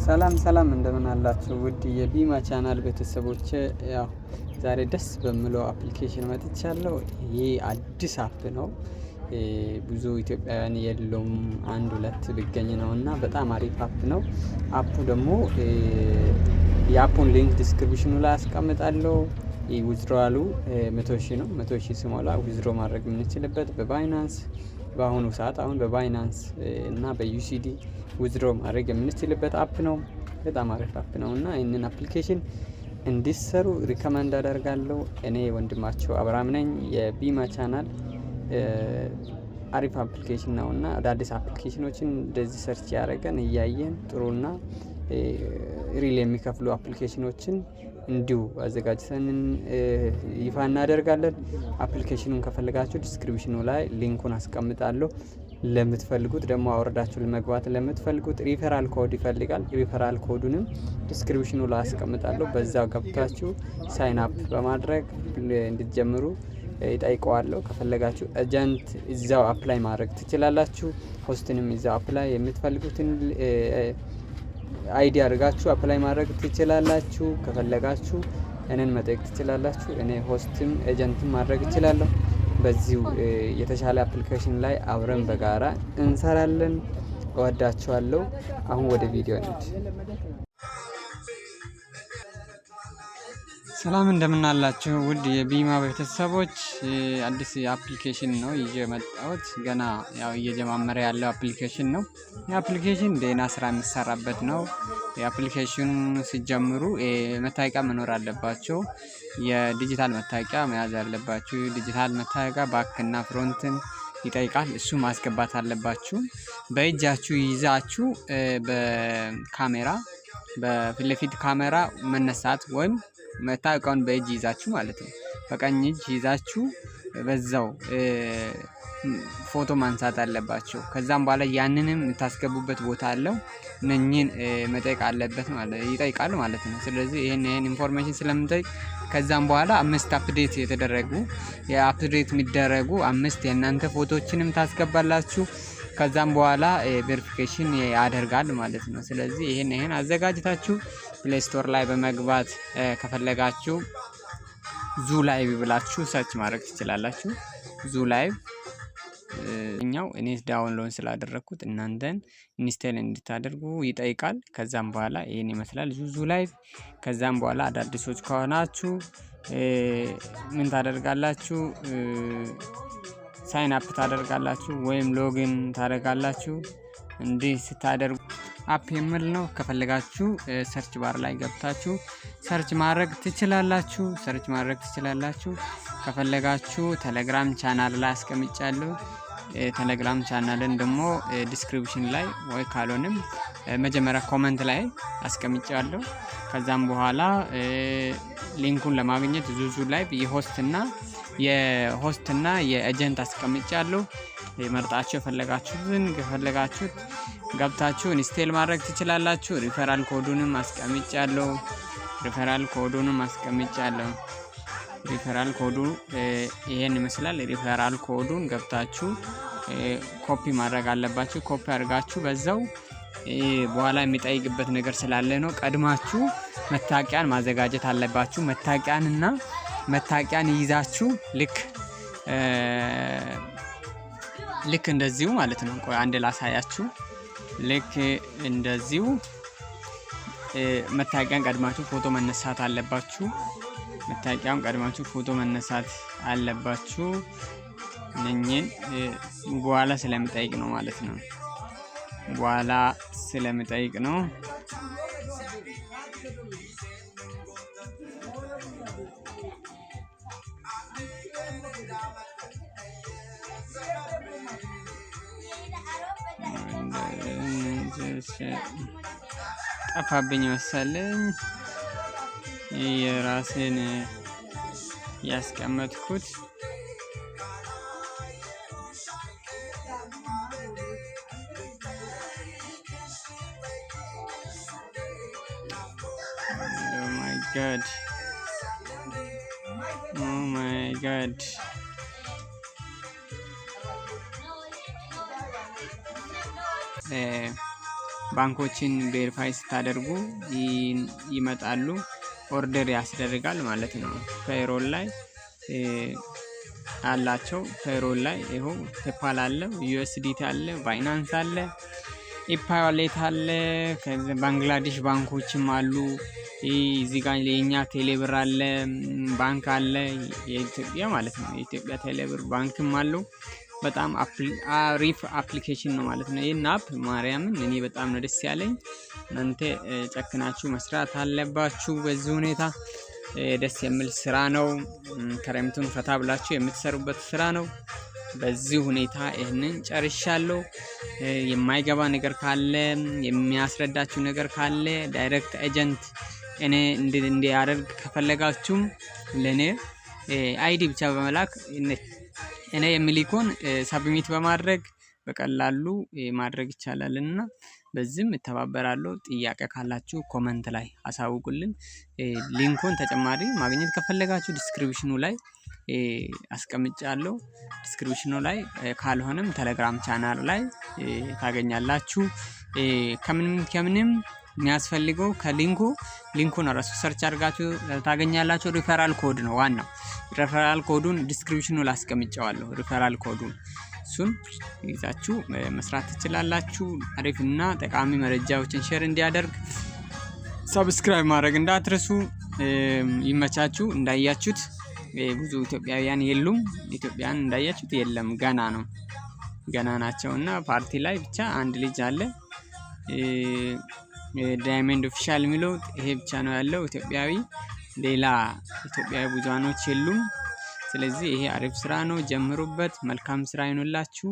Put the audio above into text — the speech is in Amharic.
ሰላም እንደምን አላችሁ ውድ የቢማ ቻናል ቤተሰቦች። ያው ዛሬ ደስ በሚለው አፕሊኬሽን መጥቻለሁ። ይሄ አዲስ አፕ ነው። ብዙ ኢትዮጵያውያን የለውም፣ አንድ ሁለት ቢገኝ ነውና በጣም አሪፍ አፕ ነው። አፑ ደግሞ የአፑን ሊንክ ዲስክሪፕሽኑ ላይ አስቀምጣለሁ። ዊዝድሮዋሉ 100,000 ነው። 100,000 ሲሞላ ዊዝድሮ ማድረግ የምንችልበት በባይናንስ በአሁኑ ሰዓት በባይናንስ እና በዩሲዲ ዊዝድሮ ማድረግ የምንችልበት አፕ ነው። በጣም አሪፍ አፕ ነው እና ይህንን አፕሊኬሽን እንዲሰሩ ሪከመንድ አደርጋለሁ። እኔ ወንድማቸው አብርሃም ነኝ። የቢማ ቻናል አሪፍ አፕሊኬሽን ነው እና አዳዲስ አፕሊኬሽኖችን እንደዚህ ሰርች ያደረገን እያየን ጥሩና ሪል የሚከፍሉ አፕሊኬሽኖችን እንዲሁ አዘጋጅተን ይፋ እናደርጋለን። አፕሊኬሽኑን ከፈለጋችሁ ዲስክሪፕሽኑ ላይ ሊንኩን አስቀምጣለሁ። ለምትፈልጉት ደግሞ አወርዳችሁ ለመግባት ለምትፈልጉት ሪፈራል ኮድ ይፈልጋል። ሪፈራል ኮዱንም ዲስክሪፕሽኑ ላይ አስቀምጣለሁ። በዛው ገብታችሁ ሳይን አፕ በማድረግ እንድትጀምሩ ይጠይቀዋለሁ። ከፈለጋችሁ ኤጀንት እዛው አፕላይ ማድረግ ትችላላችሁ። ሆስትንም እዛው አፕላይ የምትፈልጉትን አይዲ አድርጋችሁ አፕላይ ማድረግ ትችላላችሁ። ከፈለጋችሁ እኔን መጠየቅ ትችላላችሁ። እኔ ሆስትም ኤጀንትም ማድረግ እችላለሁ። በዚሁ የተሻለ አፕሊኬሽን ላይ አብረን በጋራ እንሰራለን። እወዳችኋለሁ። አሁን ወደ ቪዲዮ እንሂድ። ሰላም እንደምን አላችሁ ውድ የቢማ ቤተሰቦች። አዲስ አፕሊኬሽን ነው ይዤ መጣሁት። ገና ያው እየጀማመረ ያለው አፕሊኬሽን ነው። የአፕሊኬሽን ዴና ስራ የሚሰራበት ነው። የአፕሊኬሽኑ ሲጀምሩ መታወቂያ መኖር አለባቸው። የዲጂታል መታወቂያ መያዝ አለባችሁ። ዲጂታል መታወቂያ ባክና ፍሮንትን ይጠይቃል። እሱ ማስገባት አለባችሁ። በእጃችሁ ይዛችሁ በካሜራ በፊት ለፊት ካሜራ መነሳት ወይም መታወቂያውን በእጅ ይዛችሁ ማለት ነው። በቀኝ እጅ ይዛችሁ በዛው ፎቶ ማንሳት አለባችሁ። ከዛም በኋላ ያንንም የምታስገቡበት ቦታ አለው። እነኚህን መጠየቅ አለበት ማለት ይጠይቃል ማለት ነው። ስለዚህ ይሄን ኢንፎርሜሽን ስለምጠይቅ ከዛም በኋላ 5 አፕዴት የተደረጉ የአፕዴት የሚደረጉ 5 የእናንተ ፎቶዎችንም ታስገባላችሁ። ከዛም በኋላ ቬሪፊኬሽን ያደርጋል ማለት ነው። ስለዚህ ይሄን አዘጋጅታችሁ ፕሌይ ስቶር ላይ በመግባት ከፈለጋችሁ ዙ ላይቭ ብላችሁ ሰርች ማድረግ ትችላላችሁ። ዙ ላይቭ እኔ ዳውንሎድ ስላደረኩት እናንተን ኢንስቶል እንድታደርጉ ይጠይቃል። ከዛም በኋላ ይሄን ይመስላል ዙ ላይቭ። ከዛም በኋላ አዳዲሶች ከሆናችሁ ምን ታደርጋላችሁ? ሳይን አፕ ታደርጋላችሁ ወይም ሎጊን ታደርጋላችሁ። እንዲህ ስታደርጉ አፕ የሚል ነው። ከፈለጋችሁ ሰርች ባር ላይ ገብታችሁ ሰርች ማድረግ ትችላላችሁ። ከፈለጋችሁ ቴሌግራም ቻናል ላይ አስቀምጫለሁ። ቴሌግራም ቻናልን ደግሞ ዲስክሪፕሽን ላይ ወይ ካልሆነም መጀመሪያ ኮሜንት ላይ አስቀምጫለሁ። ከዛም በኋላ ሊንኩን ለማግኘት ዙዙ ላይ የሆስትና የኤጀንት አስቀምጫለሁ። መርጣችሁ ከፈለጋችሁት ገብታችሁ ኢንስቶል ማድረግ ትችላላችሁ። ሪፈራል ኮዱንም አስቀምጫለሁ። ሪፈራል ኮዱ ይሄን ይመስላል። ሪፈራል ኮዱን ገብታችሁ ኮፒ ማድረግ አለባችሁ። ኮፒ አድርጋችሁ በዛው በኋላ የሚጠይቅበት ነገር ስላለ ነው። ቀድማችሁ መታወቂያን ማዘጋጀት አለባችሁ። መታወቂያን ይዛችሁ ልክ እንደዚሁ ማለት ነው። ቆይ አንድ ላሳያችሁ። ልክ እንደዚሁ መታወቂያን ቀድማችሁ ፎቶ መነሳት አለባችሁ። እነኚህን በኋላ ስለምጠይቅ ነው ማለት ነው። ጠፋብኝ መሰለኝ የራሴን ያስቀመጥኩት። Oh my god. ባንኮችን ቬሪፋይ ስታደርጉ ይመጣሉ። ኦርደር ያስደርጋል ማለት ነው። ፔይሮል ላይ አላቸው። ፔይሮል ላይ ይኸው ፔፓል አለ፣ ዩኤስዲቲ አለ፣ ባይናንስ አለ፣ ኢፓዋሌት አለ። ከዚህ ባንግላዴሽ ባንኮችም አሉ። እዚህ ጋር የኛ ቴሌብር አለ፣ ባንክ አለ፣ የኢትዮጵያ ማለት ነው። የኢትዮጵያ ቴሌብር ባንክም አለው። በጣም አሪፍ አፕሊኬሽን ነው ማለት ነው። ይሄን አፕ ማርያምን እኔ በጣም ነው ደስ ያለኝ። እናንተ ጨክናችሁ መስራት አለባችሁ። በዚህ ሁኔታ ደስ የሚል ስራ ነው። ክረምቱን ፈታ ብላችሁ የምትሰሩበት ስራ ነው። በዚህ ሁኔታ ይህንን ጨርሻለሁ። የማይገባ ነገር ካለ የሚያስረዳችሁ ነገር ካለ ዳይሬክት ኤጀንት እኔ እንዲያደርግ ከፈለጋችሁም ለኔ አይዲ ብቻ በመላክ እኔ የሚሊኮን ሳብሚት በማድረግ በቀላሉ ማድረግ ይቻላልና በዚህም እተባበራለሁ። ጥያቄ ካላችሁ ኮመንት ላይ አሳውቁልን። ሊንኩን ተጨማሪ ማግኘት ከፈለጋችሁ ዲስክሪፕሽኑ ላይ አስቀምጫለሁ። ዲስክሪፕሽኑ ላይ ካልሆነም ቴሌግራም ቻናል ላይ ታገኛላችሁ። ከምንም የሚያስፈልገው ሊንኩን ራሱ ሰርች አድርጋችሁ ታገኛላችሁ። ሪፈራል ኮድ ነው ዋናው። ሪፈራል ኮዱን ዲስክሪፕሽኑ ላይ አስቀምጫለሁ። ሪፈራል ኮዱን እሱን ይዛችሁ መስራት ትችላላችሁ። አሪፍና ጠቃሚ መረጃዎችን ሼር እንዲያደርግ ሰብስክራይብ ማድረግ እንዳትረሱ። ይመቻችሁ። እንዳያችሁት ብዙ ኢትዮጵያውያን የሉም። ኢትዮጵያን እንዳያችሁት የለም፣ ገና ናቸውና ፓርቲ ላይ ብቻ አንድ ልጅ አለ። ዳይመንድ ኦፊሻል የሚለው ይሄ ብቻ ነው ያለው ኢትዮጵያዊ። ሌላ ኢትዮጵያዊ ብዙኖች የሉም። ስለዚህ ይሄ አሪፍ ስራ ነው፣ ጀምሩበት። መልካም ስራ ይሁንላችሁ።